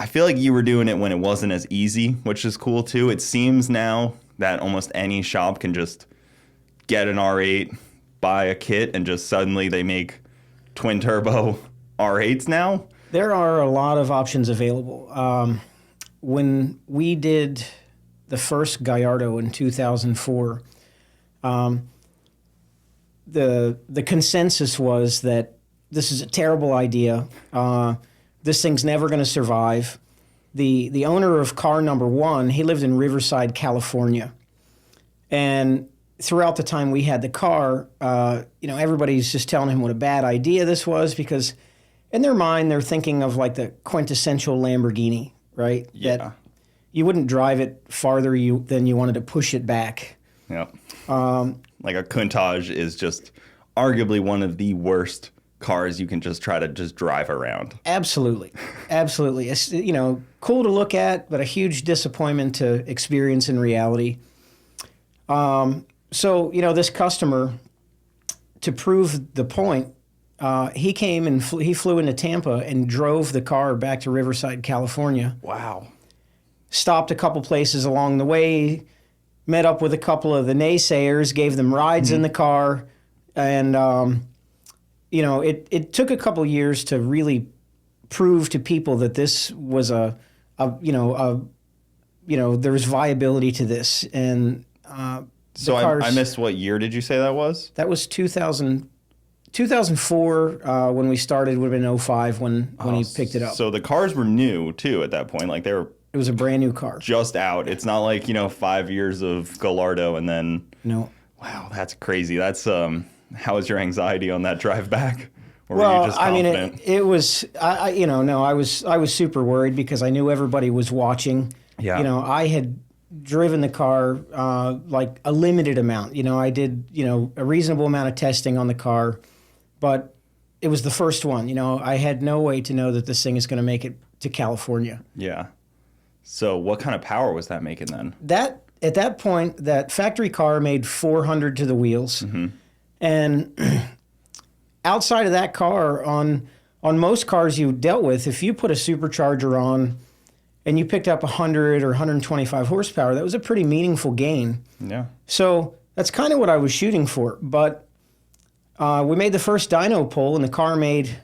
I feel like you were doing it when it wasn't as easy, which is cool too. It seems now that almost any shop can just get an R8, buy a kit, and just suddenly they make twin turbo R8s now. There are a lot of options available. When we did the first Gallardo in 2004, the consensus was that this is a terrible idea. This thing's never going to survive. The owner of car number one, he lived in Riverside, California. And throughout the time we had the car, everybody's just telling him what a bad idea this was because in their mind, they're thinking of like the quintessential Lamborghini, right? Yeah. That you wouldn't drive it farther than you wanted to push it back. Yep. Like a Countach is just arguably one of the worst cars you can just try to just drive around. Absolutely. Absolutely. It's, cool to look at, but a huge disappointment to experience in reality. So, this customer, to prove the point, he came and he flew into Tampa and drove the car back to Riverside, California. Wow. Stopped a couple places along the way, met up with a couple of the naysayers, gave them rides in the car, and it took a couple years to really prove to people that this was there was viability to this. And so I missed, what year did you say that was? That was 2004 when we started. Would have been 05 when he picked it up. So the cars were new too at that point. Like they were. It was a brand new car. Just out. It's not like 5 years of Gallardo and then. No. Wow, that's crazy. That's how was your anxiety on that drive back? Or well, were you just confident? I mean, it was. I was super worried because I knew everybody was watching. Yeah. I had driven the car like a limited amount. I did a reasonable amount of testing on the car, but it was the first one. I had no way to know that this thing is going to make it to California. Yeah. So what kind of power was that making then? At that point, that factory car made 400 to the wheels. Mm-hmm. And outside of that car, on most cars you dealt with, if you put a supercharger on and you picked up 100 or 125 horsepower, that was a pretty meaningful gain. Yeah. So that's kind of what I was shooting for. But we made the first dyno pull, and the car made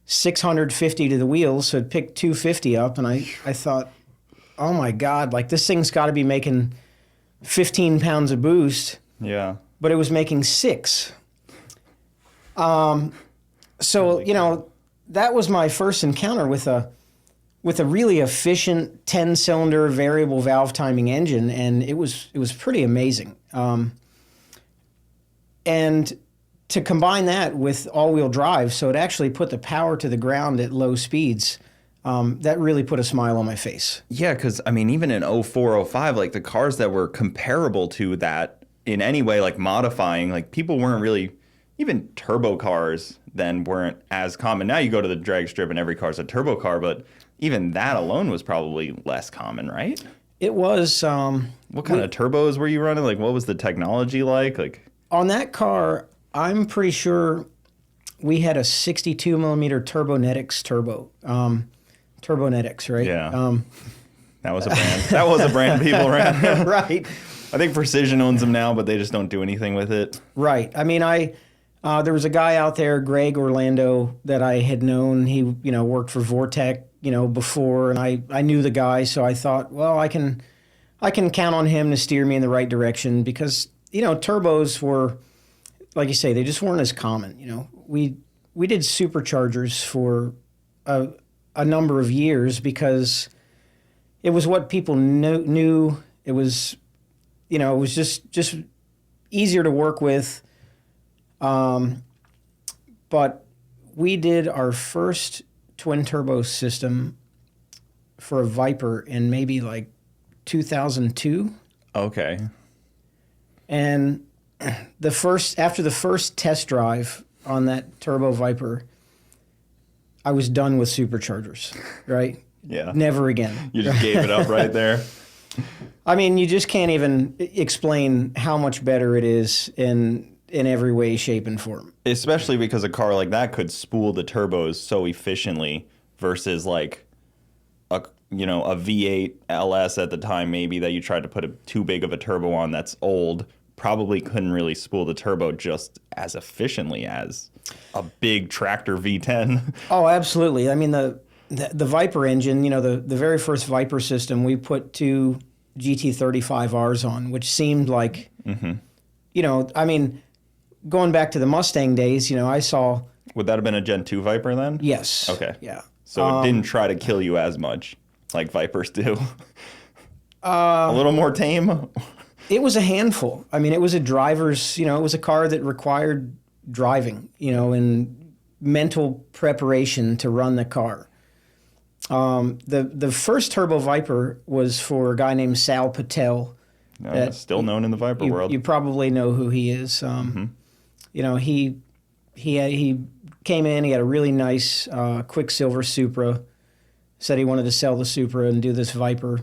650 to the wheels, so it picked 250 up, and I thought, oh my God, like this thing's got to be making 15 pounds of boost. Yeah. But it was making 6. So, that was my first encounter with a really efficient 10-cylinder variable valve timing engine, and it was pretty amazing. And to combine that with all-wheel drive, so it actually put the power to the ground at low speeds. That really put a smile on my face. Yeah, because, even in 04, 05, like the cars that were comparable to that in any way, like modifying, like people weren't really, even turbo cars then weren't as common. Now you go to the drag strip and every car's a turbo car, but even that alone was probably less common, right? It was. What kind of turbos were you running? Like, what was the technology like? On that car, I'm pretty sure we had a 62 millimeter Turbonetics turbo. Turbonetics, right? Yeah. That was a brand. That was a brand people ran. Right. I think Precision owns them now, but they just don't do anything with it. Right. There was a guy out there, Greg Orlando, that I had known. He, worked for Vortec, before, and I knew the guy, so I thought, well, I can count on him to steer me in the right direction because, turbos were, like you say, they just weren't as common. We did superchargers for a number of years because it was what people knew. It was, it was just easier to work with. But we did our first twin turbo system for a Viper in maybe like 2002. Okay. And after the first test drive on that turbo Viper, I was done with superchargers, right? Yeah. Never again. You just gave it up right there. You just can't even explain how much better it is in every way, shape, and form. Especially because a car like that could spool the turbos so efficiently versus like a a V8 LS at the time, maybe, that you tried to put too big of a turbo on that's old, probably couldn't really spool the turbo just as efficiently as a big tractor V10. Oh, absolutely. I mean, the Viper engine, the very first Viper system, we put two GT35Rs on, which seemed like, I mean, going back to the Mustang days, I saw. Would that have been a Gen 2 Viper then? Yes. Okay. Yeah. So it didn't try to kill you as much like Vipers do. A little more tame. It was a handful. I mean, it was a driver's, it was a car that required driving, and mental preparation to run the car. The first Turbo Viper was for a guy named Sal Patel. Still known in the Viper world. You probably know who he is. He came in, he had a really nice Quicksilver Supra, said he wanted to sell the Supra and do this Viper.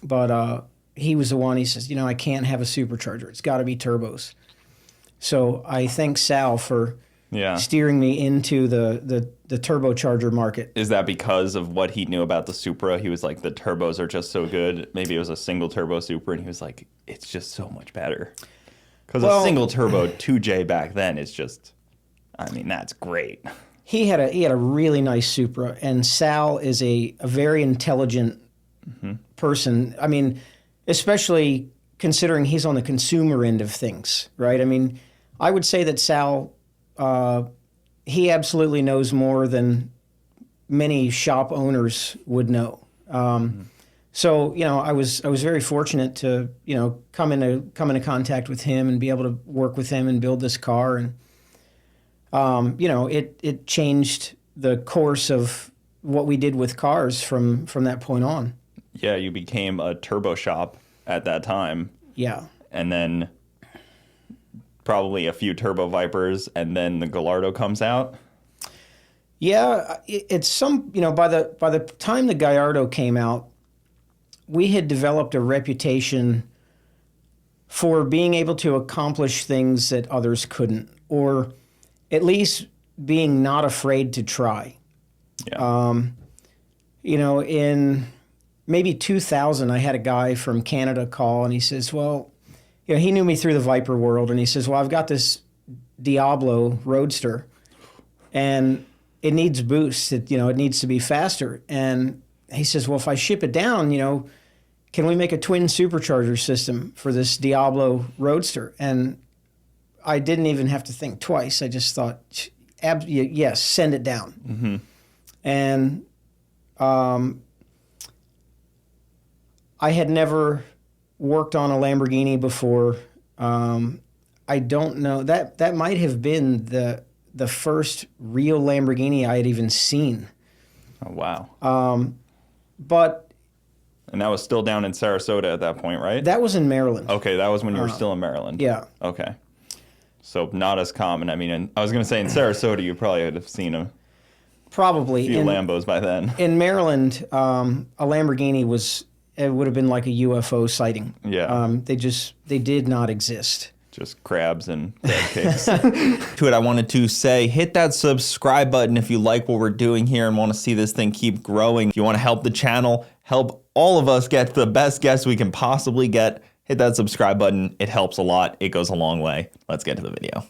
But he was the one, he says, I can't have a supercharger. It's got to be turbos. So I thank Sal for steering me into the turbocharger market. Is that because of what he knew about the Supra? He was like, the turbos are just so good. Maybe it was a single turbo Supra, and he was like, it's just so much better. Because a single turbo 2J back then is just, that's great. He had a really nice Supra, and Sal is a very intelligent person. I mean, especially considering he's on the consumer end of things, right? I mean, I would say that Sal, he absolutely knows more than many shop owners would know. So, I was very fortunate to, come into contact with him and be able to work with him and build this car. And, it changed the course of what we did with cars from that point on. Yeah, you became a turbo shop at that time. Yeah. And then probably a few Turbo Vipers, and then the Gallardo comes out. Yeah, it's some, by the time the Gallardo came out, we had developed a reputation for being able to accomplish things that others couldn't, or at least being not afraid to try. Yeah. In maybe 2000, I had a guy from Canada call, and he says, well, he knew me through the Viper world, and he says, well, I've got this Diablo Roadster, and it needs boost. It needs to be faster. And he says, well, if I ship it down, can we make a twin supercharger system for this Diablo Roadster? And I didn't even have to think twice. I just thought, yes, send it down. And I had never worked on a Lamborghini before. I don't know. That might have been the first real Lamborghini I had even seen. Oh, wow. And that was still down in Sarasota at that point, right? That was in Maryland. Okay, that was when you were still in Maryland. Yeah. Okay. So not as common. I was going to say in Sarasota, you probably would have seen a few Lambos by then. In Maryland, a Lamborghini would have been like a UFO sighting. Yeah. They did not exist. Just crabs and crab cakes. To it, I wanted to say, hit that subscribe button if you like what we're doing here and want to see this thing keep growing. If you want to help the channel, help all of us get the best guests we can possibly get, hit that subscribe button. It helps a lot. It goes a long way. Let's get to the video.